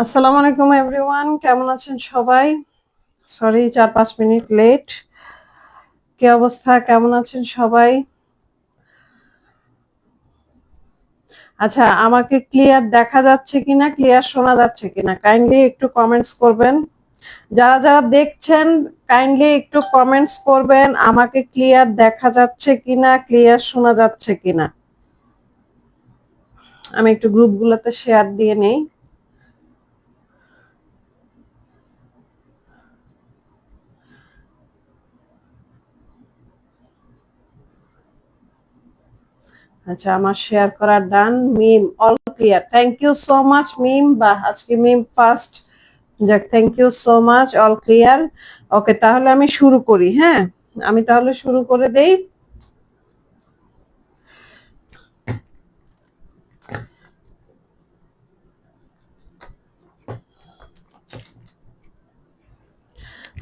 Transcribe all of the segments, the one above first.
আসসালামু আলাইকুম এভরিওয়ান, কেমন আছেন সবাই? Sorry 4-5 minute late. কি অবস্থা, কেমন আছেন সবাই? আচ্ছা, আমাকে ক্লিয়ার দেখা যাচ্ছে কিনা, ক্লিয়ার শোনা যাচ্ছে কিনা কাইন্ডলি একটু কমেন্টস করবেন। যারা যারা দেখছেন কাইন্ডলি একটু কমেন্টস করবেন আমাকে ক্লিয়ার দেখা যাচ্ছে কিনা, ক্লিয়ার শোনা যাচ্ছে কিনা। আমি একটু গ্রুপগুলোতে শেয়ার দিয়ে নেই। আচ্ছা, আমার শেয়ার করা done. Mim all clear, thank you so much Mim. বা আজকে মিম ফার্স্ট, যাক thank you so much, all clear. Okay, তাহলে আমি শুরু করি। হ্যাঁ, আমি তাহলে শুরু করে দেই।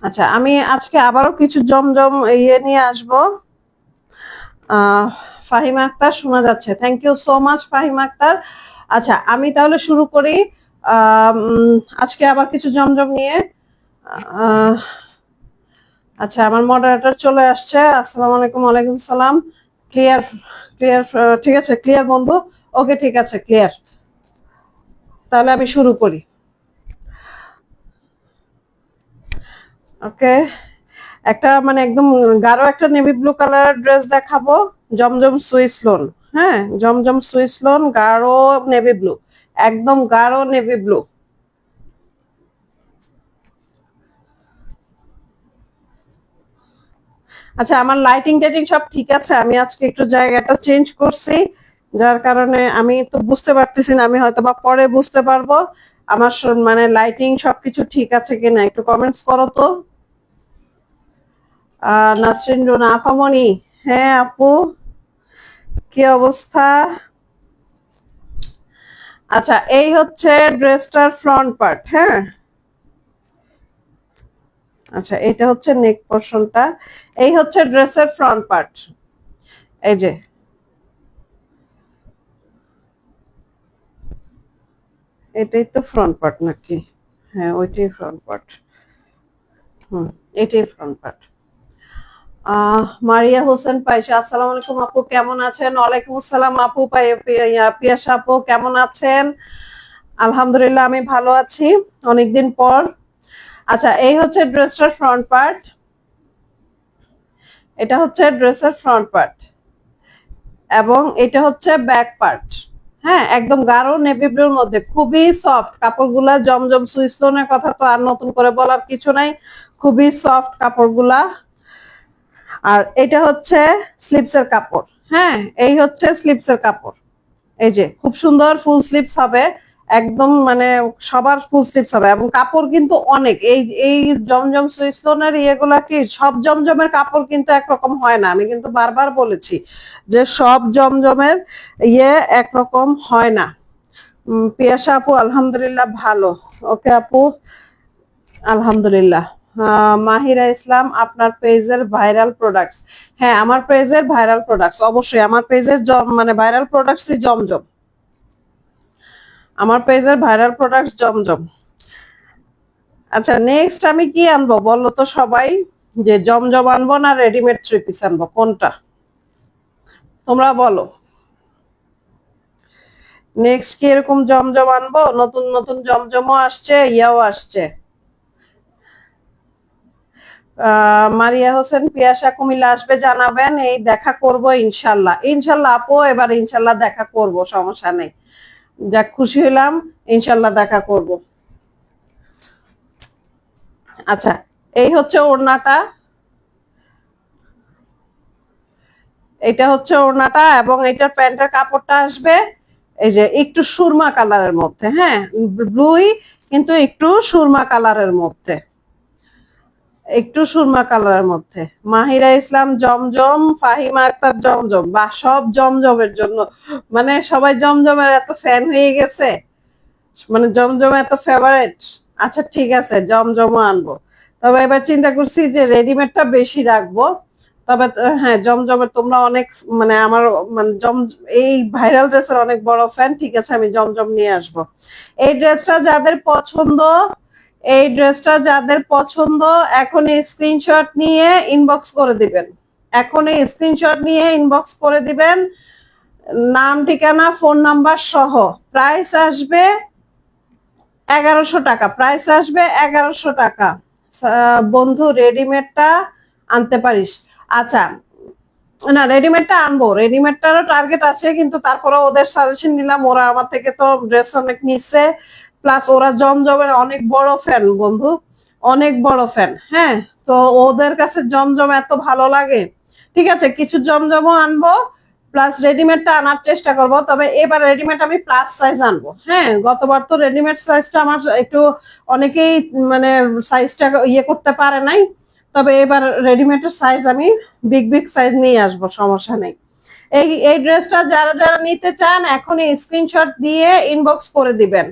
আচ্ছা, আমি আজকে আবারও কিছু জমজম ইয়ে নিয়ে আসবো। ফাহিমা আক্তার শোনা যাচ্ছে, thank you so much Fahima Akhtar. আচ্ছা, আমি তাহলে শুরু করি। আজকে আবার কিছু জমজম নিয়ে। আচ্ছা, আমার মডারেটর চলে আসছে। আসসালামু আলাইকুম। ওয়ালাইকুম সালাম। ক্লিয়ার, ক্লিয়ার, ঠিক আছে, ক্লিয়ার বন্ধু। ওকে, ঠিক আছে, ক্লিয়ার। তাহলে আমি শুরু করি। ওকে, একটা মানে একদম গাঢ় একটা নেভি ব্লু কালার ড্রেস দেখাবো, জমজম সুইস লোন। হ্যাঁ, জমজম সুইস লোন, গাঢ় নেভি ব্লু, একদম গাঢ় নেভি ব্লু। আচ্ছা, আমার লাইটিং টাইটিং সব ঠিক আছে। আমি আজকে একটু জায়গাটা চেঞ্জ করছি, যার কারণে আমি তো বুঝতে পারতেছি না, আমি হয়তো বা পরে বুঝতে পারবো আমার মানে লাইটিং সবকিছু ঠিক আছে কিনা। একটু কমেন্টস করো তো। নাসরিন রুনা আপামনি, হ্যাঁ আপু, কি অবস্থা? আচ্ছা, এই হচ্ছে ড্রেসটার ফ্রন্ট পার্ট। হ্যাঁ, আচ্ছা, এটা হচ্ছে নেক পোর্শনটা। এই হচ্ছে ড্রেসের ফ্রন্ট পার্ট। এই যে, এটাই তো ফ্রন্ট পার্ট নাকি? হ্যাঁ, ওইটাই ফ্রন্ট পার্ট। হুম, এটাই ফ্রন্ট পার্ট। মারিয়া হোসেন পাইসা, আসসালামু আলাইকুম আপু, কেমন আছেন? ওয়ালাইকুম আসসালাম আপু। পিয়াসা আপু, কেমন আছেন? আলহামদুলিল্লাহ, আমি ভালো আছি, অনেকদিন পর। আচ্ছা, এই হচ্ছে ড্রেসটার ফ্রন্ট পার্ট। এটা হচ্ছে ড্রেসের ফ্রন্ট পার্ট এবং এটা হচ্ছে ব্যাক পার্ট। হ্যাঁ, একদম গাঢ় নেভি ব্লুর মধ্যে, খুবই সফট কাপড়গুলা। জমজম সুইস লোনের কথা তো আর নতুন করে বলার কিছু নাই, খুবই সফট কাপড়গুলা। আর এটা হচ্ছে স্লিপসের কাপড়। হ্যাঁ, এই হচ্ছে স্লিপসের কাপড়। এই যে, খুব সুন্দর ফুল স্লিপস হবে একদম মানে সবার ফুল স্লিভস হবে, এবং কাপড় কিন্তু অনেক। এই এই জমজম সুইস লোনের ইয়েগুলা কি, সব জমজমের কাপড় কিন্তু একরকম হয় না। আমি কিন্তু বারবার বলেছি যে সব জমজমের ইয়ে একরকম হয় না। পিয়াসা আপু আলহামদুলিল্লাহ ভালো। ওকে আপু আলহামদুলিল্লাহ। মাহিরা ইসলাম, আপনার পেজের ভাইরাল প্রোডাক্টস। হ্যাঁ, আমার পেজের ভাইরাল প্রোডাক্টস অবশ্যই, আমার পেজের মানে ভাইরাল প্রোডাক্টসই জমজম। আমার পেজের ভাইরাল প্রোডাক্টস জমজম। আচ্ছা, নেক্সট আমি কি আনবো বলো তো সবাই, যে জমজম আনবো না রেডিমেড থ্রি পিস আনবো, কোনটা তোমরা বলো। নেক্সট কি এরকম জমজম আনবো? নতুন নতুন জমজমও আসছে, ইয়াও আসছে। মারিয়া হোসেন, পিয়াসা কুমিল্লা আসবে জানাবেন। এই দেখা করব ইনশাল্লাহ, ইনশাল্লাহ আপু, এবার ইনশাল্লাহ দেখা করব, সমস্যা নেই। যাক, খুশি হইলাম, ইনশাল্লাহ দেখা করব। আচ্ছা, এই হচ্ছে ওড়নাটা, এটা হচ্ছে ওড়নাটা, এবং এটার প্যান্টের কাপড়টা আসবে এই যে একটু সুরমা কালারের মধ্যে, হ্যাঁ ব্লুই, কিন্তু একটু সুরমা কালারের মধ্যে, একটু সুরমা কালারের মধ্যে। মাহিরা ইসলাম জমজম, ফাহিমা আক্তার জমজম, বা সব জমজমের জন্য, মানে সবাই জমজমের এত ফ্যান হয়ে গেছে, মানে জমজম এত ফেভারিট। আচ্ছা ঠিক আছে, জমজমও আনবো। তবে এবার চিন্তা করছি যে রেডিমেডটা বেশি রাখবো। তবে হ্যাঁ, জমজমের তোমরা অনেক, মানে আমার মানে এই ভাইরাল ড্রেসের অনেক বড় ফ্যান। ঠিক আছে, আমি জমজম নিয়ে আসবো। এই ড্রেসটা যাদের পছন্দ, এই ড্রেসটা যাদের পছন্দ, এখন এই স্ক্রিনশট নিয়ে ইনবক্স করে দিবেন। এখন এই স্ক্রিনশট নিয়ে ইনবক্স করে দিবেন, নাম ঠিকানা ফোন নাম্বার সহ। প্রাইস আসবে 1100 টাকা, প্রাইস আসবে 1100 টাকা। বন্ধু রেডিমেডটা আনতে পারিস? আচ্ছা, না রেডিমেডটা আনবো, রেডিমেডটারও টার্গেট আছে, কিন্তু তারপরে ওদের সাজেশন নিলাম, ওরা আমার থেকে তো ড্রেস অনেক নিচ্ছে, প্লাস ওরা জমজমের অনেক বড় ফ্যান বন্ধু, অনেক বড় ফ্যান। হ্যাঁ, তো ওদের কাছে জমজম এত ভালো লাগে। ঠিক আছে, কিছু জমজমও আনবো, প্লাস রেডিমেডটা আনার চেষ্টা করব। তবে এবার রেডিমেড আমি প্লাস সাইজ আনবো। হ্যাঁ, গতবার তো রেডিমেড সাইজটা আমার একটু, অনেকেই মানে সাইজটা ইয়ে করতে পারে নাই। তবে এবার রেডিমেডের সাইজ আমি বিগ বিগ সাইজ নিয়ে আসবো, সমস্যা নেই। এই ড্রেসটা যারা যারা নিতে চান এখনই স্ক্রিনশট দিয়ে ইনবক্স করে দিবেন।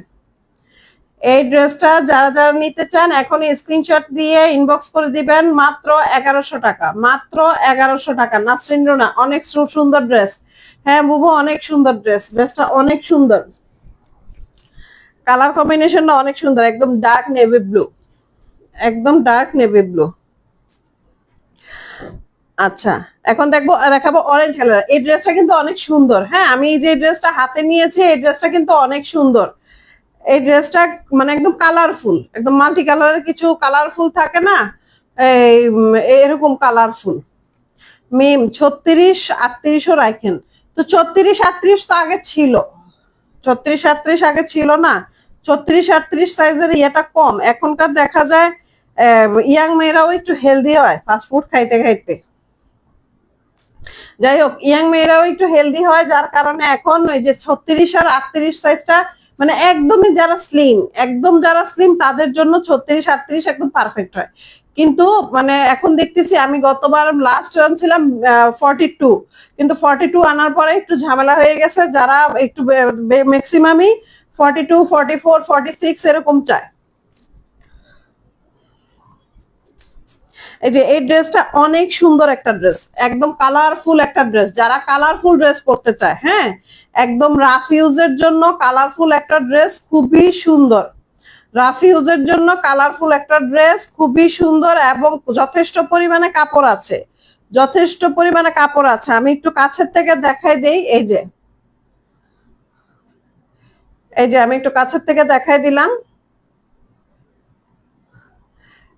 এই ড্রেসটা যারা যারা নিতে চান এখনই স্ক্রিনশট দিয়ে ইনবক্স করে দিবেন। মাত্র 1100 টাকা, মাত্র 1100 টাকা। নাসরিন রুনা, অনেক সুন্দর ড্রেস। হ্যাঁ বুবু, অনেক সুন্দর ড্রেস, ড্রেসটা অনেক সুন্দর, কালার কম্বিনেশনটা অনেক সুন্দর, একদম ডার্ক নেভি ব্লু, একদম ডার্ক নেভি ব্লু। আচ্ছা, এখন দেখাবো অরেঞ্জ কালার। এই ড্রেসটা কিন্তু অনেক সুন্দর। হ্যাঁ, আমি যে ড্রেসটা হাতে নিয়েছি এই ড্রেসটা কিন্তু অনেক সুন্দর। এই ড্রেসটা মানে একদম কালারফুল, একদম মাল্টি কালারের কিছু কালারফুল থাকে না, এই এরকম কালারফুল। মিম 36-38ও রাখেন। তো 36-38 তো আগে ছিল, 36-38 আগে ছিল না। 36-38 সাইজের ইয়েটা কম। এখনকার দেখা যায় ইয়াং মেয়েরাও একটু হেলদি হয় ফাস্টফুড খাইতে খাইতে। যাই হোক, ইয়াং মেয়েরাও একটু হেলদি হয়, যার কারণে এখন ওই যে 36 আর 38 সাইজটা, মানে একদমই যারা স্লিম, একদম যারা স্লিম তাদের জন্য 36-38 একদম পারফেক্ট হয়। কিন্তু মানে এখন দেখতেছি, আমি গতবার লাস্ট আনছিলাম 42, কিন্তু 42 আনার পরে একটু ঝামেলা হয়ে গেছে, যারা একটু ম্যাক্সিমামই 42, 44, 46 এরকম চায়। এই যে এই ড্রেসটা অনেক সুন্দর একটা ড্রেস, একদম কালারফুল একটা ড্রেস, যারা কালারফুল ড্রেস পরতে চায়, হ্যাঁ একদম রাফ ইউজের জন্য কালারফুল একটা ড্রেস, খুবই সুন্দর। রাফ ইউজের জন্য কালারফুল একটা ড্রেস, খুবই সুন্দর, এবং যথেষ্ট পরিমাণে কাপড় আছে, যথেষ্ট পরিমাণে কাপড় আছে। আমি একটু কাছের থেকে দেখাই দেই। এই যে, এই যে আমি একটু কাছের থেকে দেখাই দিলাম।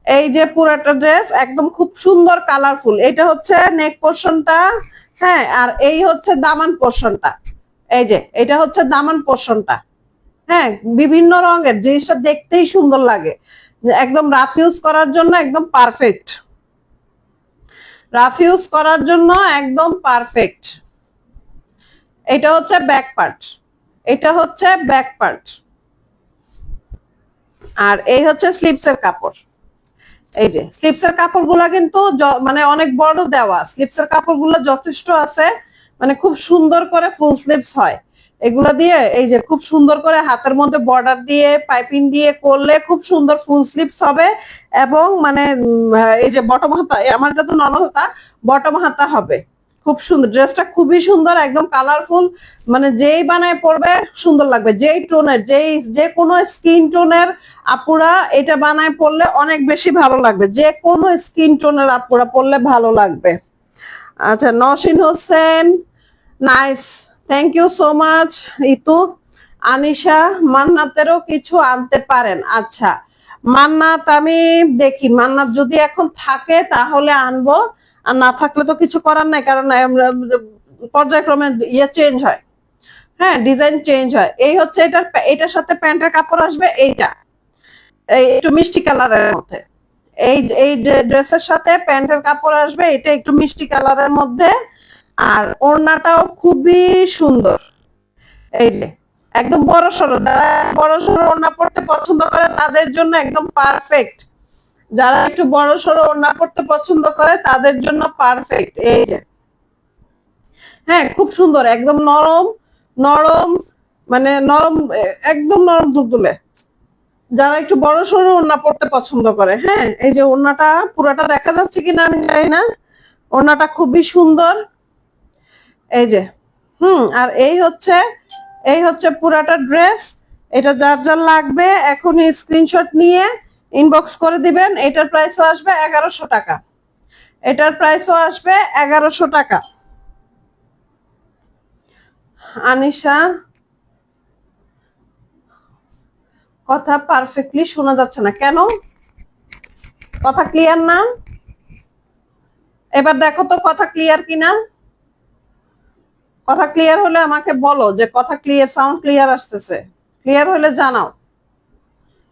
এই যে পুরাটা ড্রেস একদম খুব সুন্দর কালারফুল। এটা হচ্ছে নেক পোর্শনটা, হ্যাঁ, আর এই হচ্ছে দামান পোর্শনটা। এই যে এটা হচ্ছে দামান পোর্শনটা, হ্যাঁ বিভিন্ন রঙের, জিনিসটা দেখতেই সুন্দর লাগে, একদম রাফ ইউজ করার জন্য একদম পারফেক্ট, রাফ ইউজ করার জন্য একদম পারফেক্ট। এটা হচ্ছে ব্যাক পার্ট, এটা হচ্ছে ব্যাক পার্ট। আর এই হচ্ছে স্লিপসের কাপড়। এই যে স্লিপসের কাপড়গুলা কিন্তু মানে অনেক বড় দেওয়া, স্লিপসের কাপড়গুলো যথেষ্ট আছে, মানে খুব সুন্দর করে ফুল স্লিপস হয় এগুলা দিয়ে। এই যে খুব সুন্দর করে হাতের মধ্যে বর্ডার দিয়ে পাইপিং দিয়ে করলে খুব সুন্দর ফুল স্লিপস হবে। এবং মানে এই যে বটম হাতা, আমারটা তো নর্মাল হাতা, বটম হাতা হবে। খুব সুন্দর, ড্রেসটা খুবই সুন্দর, একদম কালারফুল, মানে যেই বানায় পরবে সুন্দর লাগবে। যেই টোনের, যে কোনো স্কিন টোনের আপুরা এটা বানায় পরলে অনেক বেশি ভালো লাগবে, যে কোনো স্কিন টোনের আপুরা পরলে ভালো লাগবে। আচ্ছা, Naushin Hossain, nice, thank you so much. Itu, Anisha, মান্নাতেরও কিছু আনতে পারেন। আচ্ছা, মান্নাত আমি দেখি, মান্নাত যদি এখন থাকে তাহলে আনবো, আর না থাকলে তো কিছু করার নাই, কারণ পর্যায়ক্রমে ইয়ে চেঞ্জ হয়, হ্যাঁ ডিজাইন চেঞ্জ হয়। এই হচ্ছে এটার সাথে প্যান্টের কাপড় আসবে এইটা, এই একটু মিষ্টি কালারের মধ্যে। এই ড্রেসের সাথে প্যান্টের কাপড় আসবে এটা একটু মিষ্টি কালারের মধ্যে। আর ওড়নাটাও খুবই সুন্দর। এই যে একদম বড় সড়ো, যারা বড় সড়ো ওড়না পড়তে পছন্দ করে তাদের জন্য একদম পারফেক্ট। যারা একটু বড় সড়ো ওড়না পড়তে পছন্দ করে তাদের জন্য পারফেক্ট। এই যে হ্যাঁ, খুব সুন্দর, একদম নরম নরম, মানে নরম, একদম নরম তুলতুলে। যারা একটু বড় সড়ো ওড়না পড়তে পছন্দ করে, হ্যাঁ এই যে ওড়নাটা পুরোটা দেখা যাচ্ছে কিনা আমি জানি না, ওড়নাটা খুবই সুন্দর। এই যে আর এই হচ্ছে পুরাটা ড্রেস। এটা যার যার লাগবে এখনই স্ক্রিনশট নিয়ে ইনবক্স করে দিবেন। এটার প্রাইসও আসবে 1100 টাকা, এটার প্রাইসও আসবে 1100 টাকা। আনিশা, কথা পারফেক্টলি শোনা যাচ্ছে না কেন? কথা ক্লিয়ার না? এবার দেখো তো কথা ক্লিয়ার কিনা। কথা ক্লিয়ার হলে আমাকে বলো যে কথা ক্লিয়ার, সাউন্ড ক্লিয়ার আসতেছে। ক্লিয়ার হলে জানাও।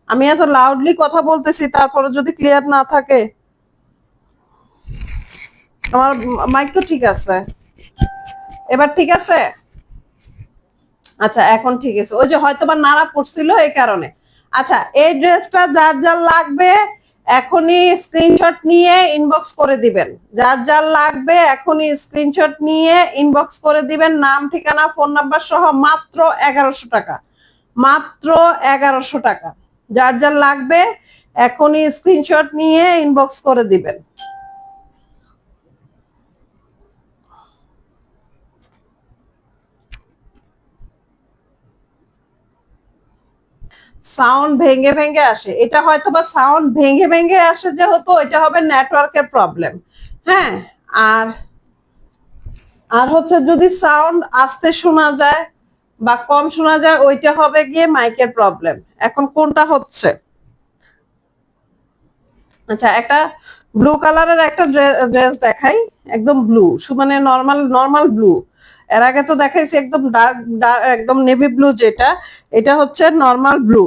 আমি এত লাউডলি কথা বলতেছি, তারপরে যদি ক্লিয়ার না থাকে। আমার মাইক তো ঠিক আছে, এবার ঠিক আছে। আচ্ছা, এখন ঠিক আছে, ওই যে হয়তো বা নাড়া পড়ছিল এই কারণে। আচ্ছা, এই ড্রেসটা যার যার লাগবে এখনই স্ক্রিনশট নিয়ে ইনবক্স করে দিবেন। যার যার লাগবে এখনই স্ক্রিনশট নিয়ে ইনবক্স করে দিবেন, নাম ঠিকানা ফোন নাম্বার সহ। মাত্র 1100 টাকা, মাত্র 1100 টাকা। যার যার লাগবে এখনই স্ক্রিনশট নিয়ে ইনবক্স করে দিবেন। সাউন্ড ভেঙে ভেঙে আসে, এটা হয়তো বা সাউন্ড ভেঙে ভেঙে আসে, যেহেতু এটা হবে নেটওয়ার্কের প্রবলেম। হ্যাঁ, আর আর হচ্ছে যদি সাউন্ড আস্তে শোনা যায় বা কম শোনা যায়, ওইটা হবে গিয়ে মাইকের প্রবলেম। এখন কোনটা হচ্ছে? আচ্ছা, একটা ব্লু কালারের একটা ড্রেস দেখাই, একদম ব্লু, মানে নর্মাল নর্মাল ব্লু। এর আগে তো দেখাইছি একদম ডার্ক, একদম নেভি ব্লু যেটা, এটা হচ্ছে নর্মাল ব্লু।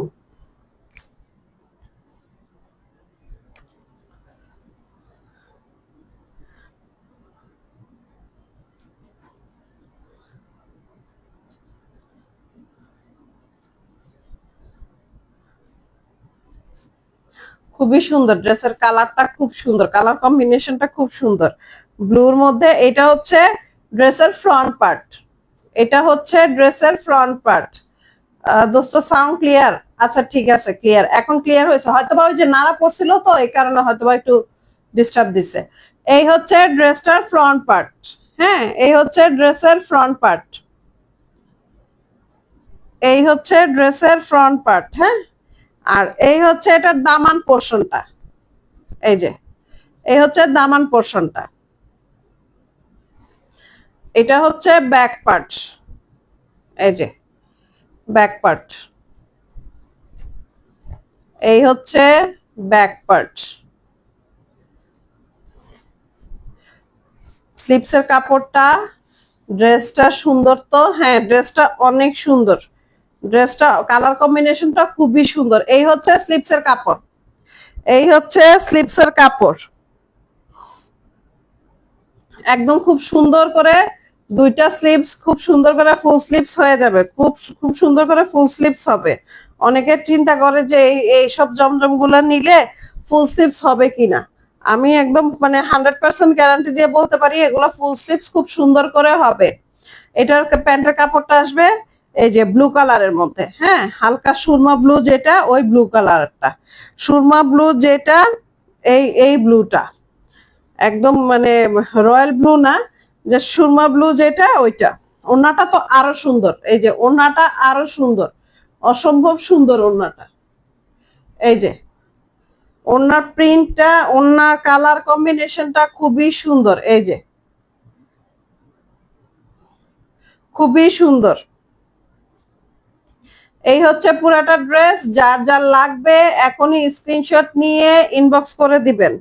খুবই সুন্দর, ড্রেসের কালারটা খুব সুন্দর, কালার কম্বিনেশনটা খুব সুন্দর ব্লুর মধ্যে। এটা হচ্ছে ড্রেসের ফ্রন্ট পার্ট, এটা হচ্ছে ড্রেসের ফ্রন্ট পার্ট। দোস্ত সাউন্ড ক্লিয়ার? আচ্ছা ঠিক আছে, ক্লিয়ার, এখন ক্লিয়ার হয়েছে। হয়তোবা ওই যে নাড়া পড়ছিল তো এই কারণে হয়তোবা একটু ডিস্টার্ব দিছে। এই হচ্ছে ড্রেসটার ফ্রন্ট পার্ট। হ্যাঁ, এই হচ্ছে ড্রেসের ফ্রন্ট পার্ট, এই হচ্ছে ড্রেসের ফ্রন্ট পার্ট। হ্যাঁ, আর এই হচ্ছে এটার দামান পোর্শনটা। এই যে এই হচ্ছে দামান পোর্শনটা, এটা হচ্ছে ব্যাক পার্ট। এই যে ব্যাক পার্ট, এই হচ্ছে ব্যাক পার্ট। স্লিপসের কাপড়টা, ড্রেসটা সুন্দর তো, হ্যাঁ ড্রেসটা অনেক সুন্দর, ড্রেসটা কালার কম্বিনেশনটা খুবই সুন্দর। এই হচ্ছে স্লিপসের কাপড়, এই হচ্ছে স্লিপসের কাপড়। একদম খুব সুন্দর করে দুইটা স্লিভস খুব সুন্দর করে ফুল স্লিভস হয়ে যাবে, খুব খুব সুন্দর করে ফুল স্লিভস হবে। অনেকে চিন্তা করে যে এইসব জমজম গুলা নিলে ফুল স্লিভস হবে কিনা। আমি একদম মানে 100% গ্যারান্টি দিয়ে বলতে পারি এগুলো ফুল স্লিভস খুব সুন্দর করে হবে। এটার প্যান্টের কাপড়টা আসবে এই যে ব্লু কালারের মধ্যে, হ্যাঁ, হালকা সুরমা ব্লু যেটা ওই ব্লু কালারটা, সুরমা ব্লু যেটা এই ব্লুটা একদম মানে রয়্যাল ব্লু না, যে সুরমা ব্লু যেটা ওইটা। ওড়নাটা তো আরো সুন্দর, এই যে ওড়নাটা আরো সুন্দর, অসম্ভব সুন্দর ওড়নাটা। এই যে ওড়নার প্রিন্টটা, ওড়নার কালার কম্বিনেশনটা খুবই সুন্দর, এই যে খুবই সুন্দর। এই হচ্ছে পুরাটা ড্রেস। যার যার লাগবে এখনই স্ক্রিনশট নিয়ে ইনবক্স করে দিবেন।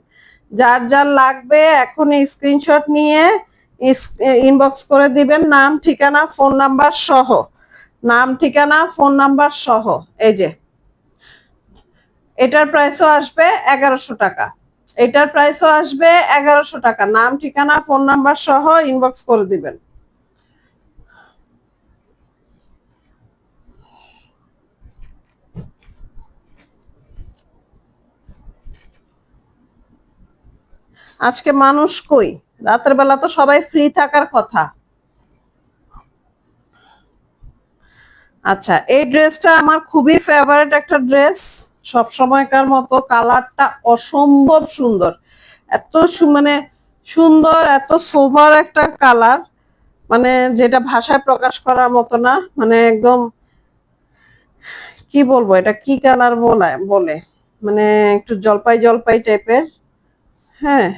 যার যার লাগবে এখনই স্ক্রিনশট নিয়ে ইনবক্স করে দিবেন, নাম ঠিকানা ফোন নাম্বার সহ, নাম ঠিকানা ফোন নাম্বার সহ। এই যে এটার প্রাইসও আসবে 1100 টাকা, এটার প্রাইসও আসবে 1100 টাকা, নাম ঠিকানা ফোন নাম্বার সহ ইনবক্স করে দিবেন। আজকে মানুষ কই? রাতের বেলা তো সবাই ফ্রি থাকার কথা। আচ্ছা, এই ড্রেসটা আমার খুবই ফেভারিট একটা ড্রেস, সব সময়কার মতো। কালারটা অসম্ভব সুন্দর, এত মানে সুন্দর, এত সোভার একটা কালার, মানে যেটা ভাষায় প্রকাশ করার মতো না। মানে একদম কি বলবো, এটা কি কালার বলে মানে একটু জলপাই জলপাই টাইপের, হ্যাঁ,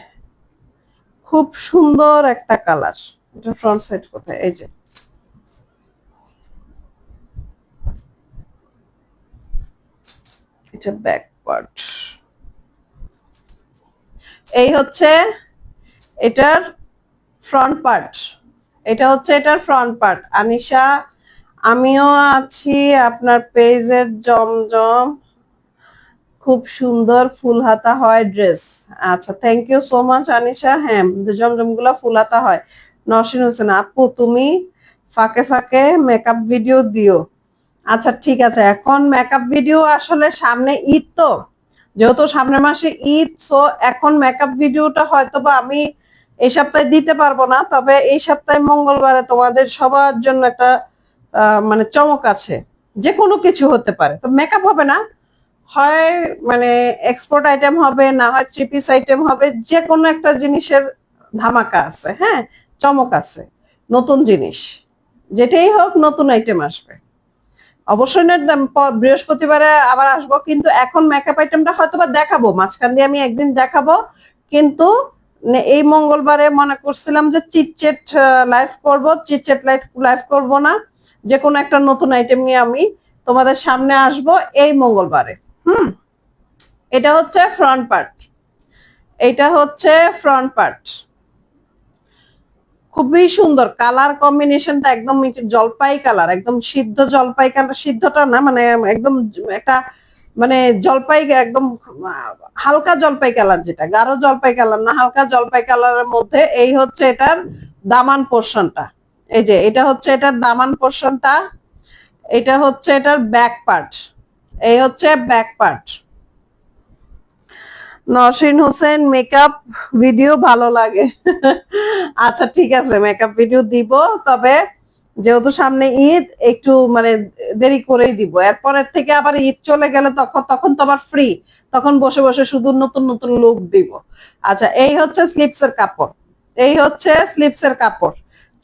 খুব সুন্দর একটা কালার। এটা ফ্রন্ট সাইড কোথায়? এই যে এটা ব্যাক পার্ট। এই হচ্ছে এটার ফ্রন্ট পার্ট, এটা হচ্ছে এটার ফ্রন্ট পার্ট। আনিশা, আমিও আছি আপনার পেজের জমজম, খুব সুন্দর ফুল হাতা হয় ড্রেস। আচ্ছা, thank you so much Anisha. হ্যাঁ, জমজম গুলা ফুল হাতা হয়। নসীন হোসেন আপু, তুমি ফাঁকে ফাঁকে মেকআপ ভিডিও দিও। আচ্ছা ঠিক আছে, এখন মেকআপ ভিডিও আসলে সামনে ঈদ তো, যেহেতু সামনের মাসে ঈদ, তো এখন মেকআপ ভিডিওটা হয়তো বা আমি এই সপ্তাহে দিতে পারবো না, তবে এই সপ্তাহে মঙ্গলবারে তোমাদের সবার জন্য একটা মানে চমক আছে। যে কোনো কিছু হতে পারে, তো মেকআপ হবে না, হয় মানে এক্সপোর্ট আইটেম হবে, না হয় থ্রি পিস আইটেম হবে, যে কোনো একটা জিনিসের ধামাকা আছে, হ্যাঁ, চমক আছে, নতুন জিনিস, যেটাই হোক নতুন আইটেম আসবে অবশ্যই। বৃহস্পতিবারে আবার আসবো, কিন্তু এখন মেকআপ আইটেমটা হয়তো বা দেখাবো, মাঝখান দিয়ে আমি একদিন দেখাবো, কিন্তু এই মঙ্গলবারে মনে করছিলাম যে চিটচেট লাইভ করব, চিটচেট লাইভ করব না, যে কোনো একটা নতুন আইটেম নিয়ে আমি তোমাদের সামনে আসব এই মঙ্গলবারে। হুম, এটা হচ্ছে ফ্রন্ট পার্ট, এটা হচ্ছে ফ্রন্ট পার্ট। খুবই সুন্দর কালার কম্বিনেশনটা, একদম জলপাই কালার, একদম সিদ্ধ জলপাই কালার, সিদ্ধটা না মানে একদম একটা মানে জলপাই, একদম হালকা জলপাই কালার, যেটা গাঢ় জলপাই কালার না, হালকা জলপাই কালারের মধ্যে। এই হচ্ছে এটার দামান পোর্শনটা, এই যে এটা হচ্ছে এটার দামান পোর্শনটা, এটা হচ্ছে এটার ব্যাক পার্ট, এই হচ্ছে back part. Nosin Hossain, makeup video ভালো লাগে। আচ্ছা ঠিক আছে, মেকআপ ভিডিও দিব, তবে যেহেতু সামনে ঈদ একটু মানে দেরি করেই দিব। এরপরের থেকে আবার ঈদ চলে গেলে তখন তখন তো আবার ফ্রি, তখন বসে বসে শুধু নতুন নতুন লুক দিব। আচ্ছা, এই হচ্ছে স্লিপসের কাপড়, এই হচ্ছে স্লিপসের কাপড়।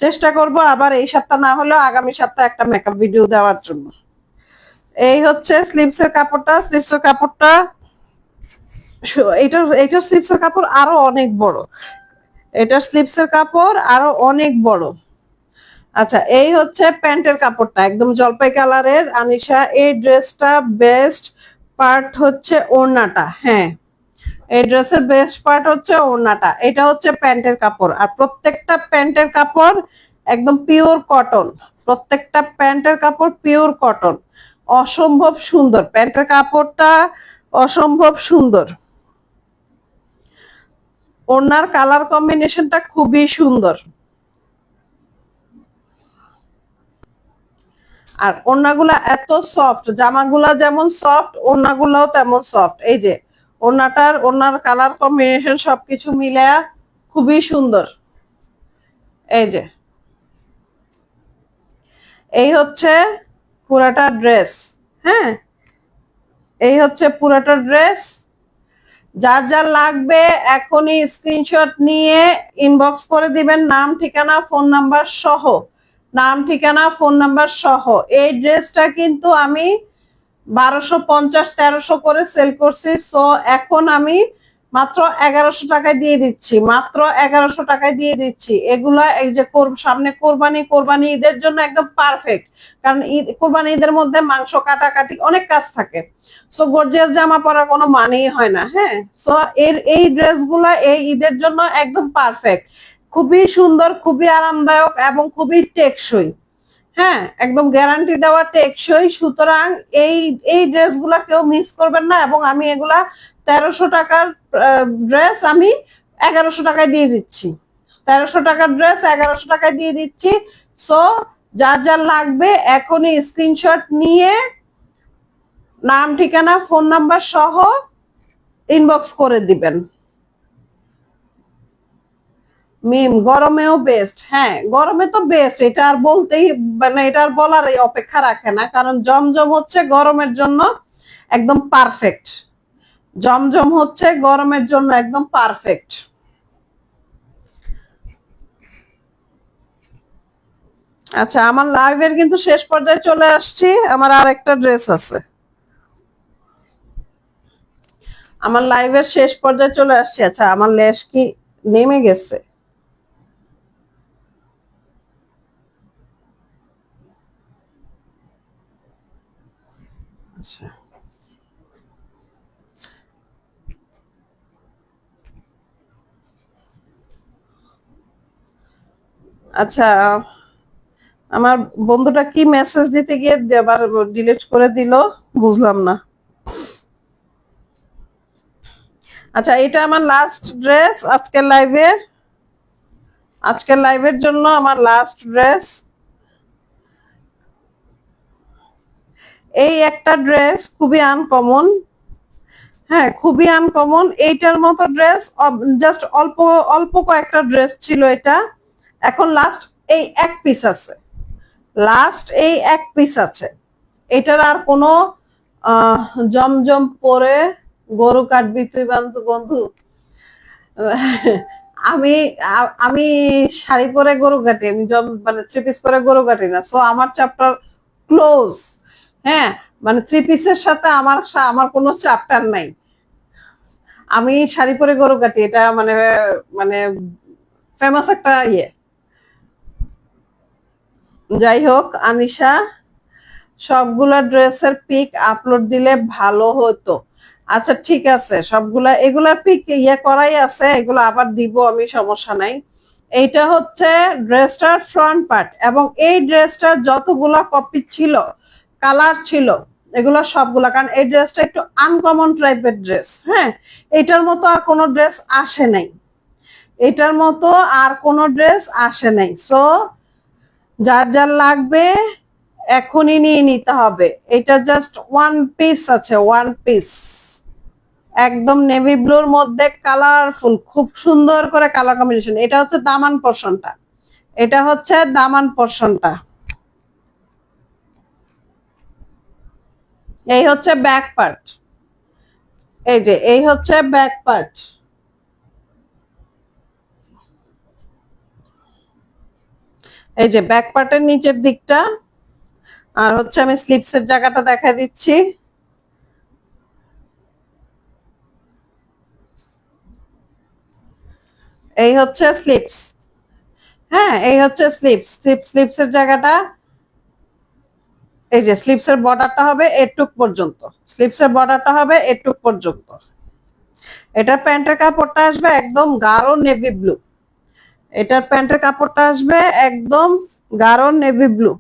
চেষ্টা করব আবার এই সপ্তাহ না হলেও আগামী সপ্তাহে একটা মেকআপ ভিডিও দেওয়ার জন্য। এই হচ্ছে স্লিপসের কাপড়টা, স্লিপসের কাপড়টা এটার স্লিপসের কাপড় আরো অনেক বড়, এটার স্লিপসের কাপড় আরো অনেক বড়। আচ্ছা, এই হচ্ছে প্যান্টের কাপড়টা, একদম জলপাই কালারের। আনিশা, এই ড্রেসটা বেস্ট পার্ট হচ্ছে ওড়নাটা। হ্যাঁ, এই ড্রেসের বেস্ট পার্ট হচ্ছে ওড়নাটা। এটা হচ্ছে প্যান্টের কাপড়, আর প্রত্যেকটা প্যান্টের কাপড় একদম পিওর কটন, প্রত্যেকটা প্যান্টের কাপড় পিওর কটন, অসম্ভব সুন্দর প্যান্টের কাপড়টা, অসম্ভব সুন্দর। ওড়নার কালার কম্বিনেশনটা খুবই সুন্দর। আর ওড়নাগুলা এত সফট, জামাগুলা যেমন সফট ওড়নাগুলাও তেমন সফট। এই যে ওড়নার কালার কম্বিনেশন সবকিছু মিলায়া খুবই সুন্দর। এই যে এই হচ্ছে পুরাটা ড্রেস। হ্যাঁ, এই হচ্ছে পুরাটা ড্রেস। যার যার লাগবে এখনই স্ক্রিনশট নিয়ে ইনবক্স করে দিবেন, নাম ঠিকানা ফোন নাম্বার সহ। নাম ঠিকানা ফোন নাম্বার সহ। এই ড্রেসটা কিন্তু আমি 1250-1300 করে সেল করছি। সো এখন আমি মাত্র 1100 টাকায় দিয়ে দিচ্ছি, মাত্র 1100 টাকায় দিয়ে দিচ্ছি। এগুলা এই যে সামনে কোরবানি ঈদের জন্য একদম পারফেক্ট। কারণ কোরবানি ঈদের মধ্যে মাংস কাটাকাটি অনেক কাজ থাকে। সো গর্জিয়াস জামা পরার কোনো মানেই হয় না। হ্যাঁ, সো এই ড্রেসগুলা এই ঈদের জন্য একদম পারফেক্ট। খুবই সুন্দর, খুবই আরামদায়ক এবং খুবই টেকসই। হ্যাঁ, একদম গ্যারান্টি দেওয়া টেকসই। সুতরাং এই ড্রেসগুলা কেউ মিস করবেন না। এবং আমি এগুলা 1300 টাকার ড্রেস আমি 1100 টাকায় দিয়ে দিচ্ছি। 1300 টাকার ড্রেস 1100 টাকায় দিয়ে দিচ্ছি। সো যার যার লাগবে এখনই স্ক্রিনশট নিয়ে নাম ঠিকানা ফোন নাম্বার সহ ইনবক্স করে দিবেন। মিম গরমেও বেস্ট। হ্যাঁ, গরমে তো বেস্ট, এটা আর বলতেই মানে এটা আর বলার অপেক্ষা রাখে না। কারণ জমজম হচ্ছে গরমের জন্য একদম পারফেক্ট। জমজম হচ্ছে গরমের জন্য একদম পারফেক্ট। আচ্ছা, আমার লাইভের কিন্তু শেষ পর্যায়ে চলে আসছি। আমার আর একটা ড্রেস আছে। আমার লাইভের শেষ পর্যায়ে চলে আসছি। আচ্ছা, আমার লেশ কি নেমে গেছে? আচ্ছা আচ্ছা, আমার বন্ধুটা কি মেসেজ দিতে গিয়ে আবার ডিলিট করে দিল, বুঝলাম না। আচ্ছা, এটা আমার লাস্ট ড্রেস আজকের লাইভের জন্য আমার লাস্ট ড্রেস। এই একটা ড্রেস খুবই আনকমন। হ্যাঁ, খুবই আনকমন। এইটার মতো ড্রেস জাস্ট অল্প অল্প কয়েকটা ড্রেস ছিল এটা। এখন লাস্ট এই এক পিস আছে। লাস্ট এই এক পিস আছে। এটার আর কোনো জমজম পরে গরু কাটবি তুই বন্ধু। আমি আমি শাড়ি পরে গরু কাটি, আমি মানে থ্রি পিস পরে গরু কাটি না। সো আমার চ্যাপ্টার ক্লোজ। হ্যাঁ, মানে থ্রি পিসের সাথে আমার আমার কোনো চ্যাপ্টার নাই। আমি শাড়ি পরে গরু কাটি, এটা মানে মানে ফেমাস একটা ইয়ে। যাই হোক আনিশা, সবগুলা ড্রেসের পিক আপলোড দিলে ভালো হতো। আচ্ছা ঠিক আছে, এগুলার পিক ইয়ে করাই আছে, এগুলো আবার দিব আমি, সমস্যা নাই। এইটা হচ্ছে ড্রেসটার ফ্রন্ট পার্ট। এবং এই ড্রেসটার যতগুলা কপি ছিল, কালার ছিল, এগুলো সবগুলা। কারণ এই ড্রেসটা একটু আনকমন টাইপের ড্রেস। হ্যাঁ, এটার মতো আর কোনো ড্রেস আসে নাই। এটার মতো আর কোনো ড্রেস আসে নাই। সো যার যার লাগবে এখনই নিয়ে নিতে হবে। এটা জাস্ট ওয়ান পিস আছে, ওয়ান পিস। একদম নেভি ব্লুর মধ্যে কালারফুল, খুব সুন্দর করে কালার কম্বিনেশন। এটা হচ্ছে দামান পোর্শনটা। এটা হচ্ছে দামান পোর্শনটা। এই হচ্ছে ব্যাক পার্ট। এই যে এই হচ্ছে ব্যাক পার্ট। এই যে ব্যাক পার্টের নিচের দিকটা। আর হচ্ছে আমি স্লিপসের জায়গাটা দেখা দিচ্ছি। এই হচ্ছে স্লিপস। হ্যাঁ, এই হচ্ছে স্লিপসের জায়গাটা। এই যে স্লিপসের বর্ডারটা হবে এটুক পর্যন্ত। স্লিপসের বর্ডারটা হবে এটুক পর্যন্ত। এটার প্যান্টের কাপড়টা আসবে একদম গাঢ় নেভি ব্লু। এটার প্যান্টের কাপড়টা আসবে একদম গাঢ় নেভি ব্লু।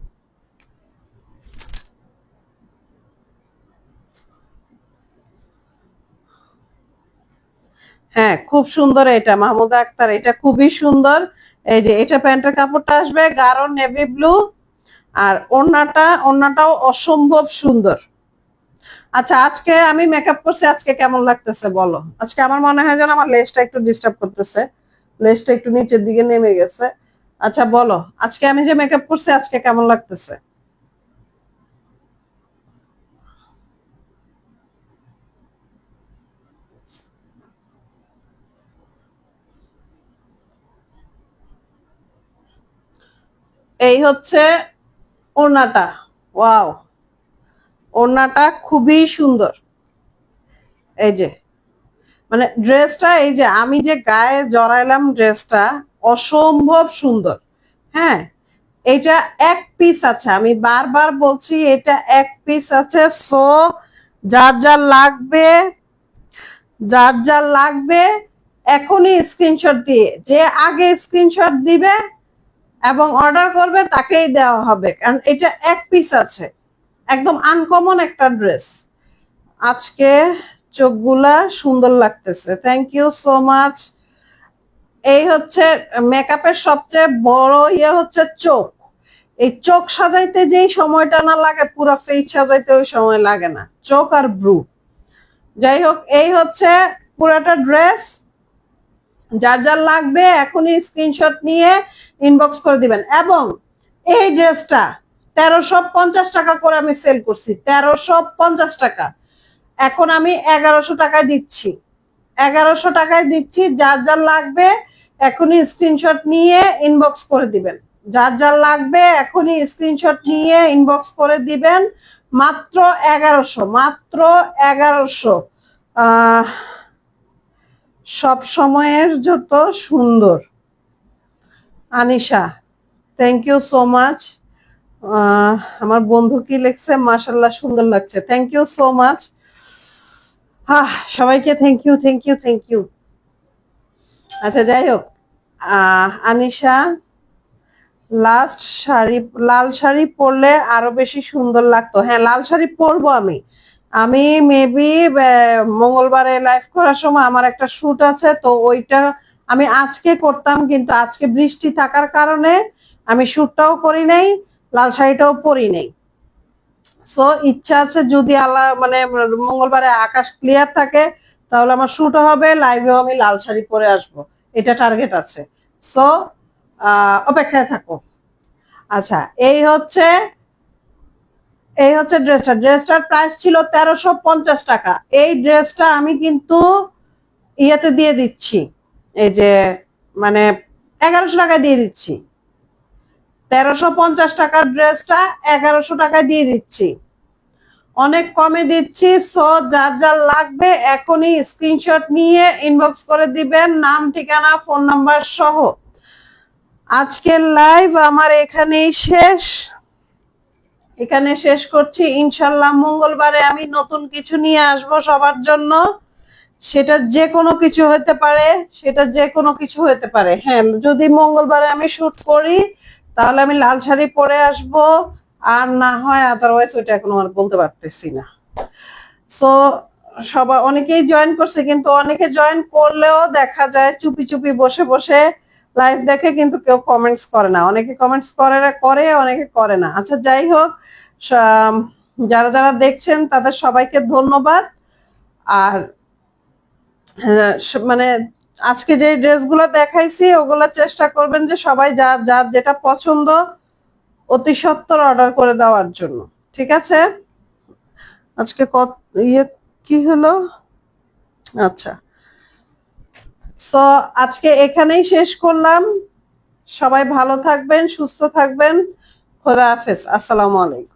হ্যাঁ, খুব সুন্দর। এটা মাহমুদা আক্তার, এটা খুবই সুন্দর। এই যে এটা প্যান্টের কাপড়টা আসবে গাঢ় নেভি ব্লু। আর ওড়নাটাও অসম্ভব সুন্দর। আচ্ছা, আজকে আমি মেকআপ করছি, আজকে কেমন লাগতেছে বলো? আজকে আমার মনে হয় যেন আমার লেজটা একটু ডিস্টার্ব করতেছে, লেজটা একটু নিচের দিকে নেমে গেছে। আচ্ছা বলো, আজকে আমি যে মেকআপ করছি আজকে কেমন লাগতেছে? এই হচ্ছে ওড়নাটা। ওয়াও, ওড়নাটা খুবই সুন্দর। এই যে মানে ড্রেসটা, এই যে আমি যে গায়ে জড়াইলাম ড্রেসটা, অসম্ভব সুন্দর। হ্যাঁ, এটা এক পিস আছে, আমি বারবার বলছি এটা এক পিস আছে। সো যার যার লাগবে, যার যার লাগবে এখনই স্ক্রিনশট দিয়ে, যে আগে স্ক্রিনশট দিবে এবং অর্ডার করবে তাকেই দেওয়া হবে, কারণ এটা এক পিস আছে, একদম আনকমন একটা ড্রেস। আজকে চোখগুলা সুন্দর লাগতেছে, থ্যাংক ইউ সো মাচ। এই হচ্ছে মেকআপের সবচেয়ে বড় ইয়ে হচ্ছে চোখ। এই চোখ সাজাইতে যেই সময়টা না লাগে, পুরো ফেস সাজাইতে ওই সময় লাগে না, চোখ আর ব্রু। যাই হোক, এই হচ্ছে পুরাটা ড্রেস। যার যার লাগবে এখনই স্ক্রিনশট নিয়ে ইনবক্স করে দিবেন। এবং এই ড্রেসটা 1350 টাকা করে আমি সেল করছি, 1350 টাকা। এখন আমি 1100 টাকায় দিচ্ছি, 1100 টাকায় দিচ্ছি। যার যার লাগবে এখনই স্ক্রিনশট নিয়ে ইনবক্স করে দিবেন, যার যার লাগবে এখনই স্ক্রিনশট নিয়ে ইনবক্স করে দিবেন। মাত্র 1100, মাত্র 1100। আহ সব সময়ের যত সুন্দর। Anisha, thank you so much. আমার বন্ধু কি লিখছে, মাশাল্লাহ সুন্দর লাগছে, থ্যাংক ইউ সো মাচ। সবাইকে thank you, thank you, thank you. আচ্ছা যাই হোক, আনিশা, লাস্ট শাড়ি, লাল শাড়ি পরলে আরো বেশি সুন্দর লাগতো। হ্যাঁ, লাল শাড়ি পরবো আমি। আমি মেবি মঙ্গলবারে লাইভ করার সময় আমার একটা শুট আছে, তো ওইটা আমি আজকে করতাম, কিন্তু আজকে বৃষ্টি থাকার কারণে আমি শুটটাও করি নাই, লাল শাড়িটাও পরি নাই। সো ইচ্ছা আছে যদি আল্লাহ মানে মঙ্গলবারে আকাশ ক্লিয়ার থাকে তাহলে আমার শুটও হবে, লাইভেও আমি লাল শাড়ি পরে আসব, এটা টার্গেট আছে। সো অপেক্ষায় থাকো। আচ্ছা, এই হচ্ছে ড্রেসটার প্রাইস ছিল 1350 টাকা। এই ড্রেসটা আমি কিন্তু ইয়েতে দিয়ে দিচ্ছি, এই যে মানে 1100 টাকায় দিয়ে দিচ্ছি। 1350 টাকার ড্রেসটা 1100 টাকায় দিয়ে দিচ্ছি, অনেক কমে দিচ্ছি। সো যার যার লাগবে এখনই স্ক্রিনশট নিয়ে ইনবক্স করে দিবেন, নাম, ঠিকানা, ফোন নাম্বার সহ। আজকের লাইভ আমার এখানেই শেষ, এখানে শেষ করছি। ইনশাল্লাহ মঙ্গলবারে আমি নতুন কিছু নিয়ে আসব সবার জন্য। সেটা যে কোনো কিছু হতে পারে, সেটা যে কোনো কিছু হতে পারে। হ্যাঁ, যদি মঙ্গলবারে আমি শুট করি তাহলে আমি লাল শাড়ি পরে আসব, আর না হয় আদারওয়াইজ ওইটা এখন আর বলতে পারতেছি না। সো সবাই, অনেকেই জয়েন করছে, কিন্তু অনেকে জয়েন করলেও দেখা যায় চুপি চুপি বসে বসে লাইভ দেখে, কিন্তু কেউ কমেন্টস করে না। অনেকে কমেন্টস করে, অনেকে করে না। আচ্ছা যাই হোক, যারা যারা দেখছেন তাদের সবাইকে ধন্যবাদ। আর মানে আজকে যে ড্রেসগুলো দেখাইছি ওগুলো চেষ্টা করবেন যে সবাই যার যার যেটা পছন্দ অতি সত্বর অর্ডার করে দেওয়ার জন্য, ঠিক আছে? আজকে ইয়ে কি হলো? আচ্ছা, সো আজকে এখানেই শেষ করলাম। সবাই ভালো থাকবেন, সুস্থ থাকবেন। খোদা হাফেজ, আসসালামু আলাইকুম।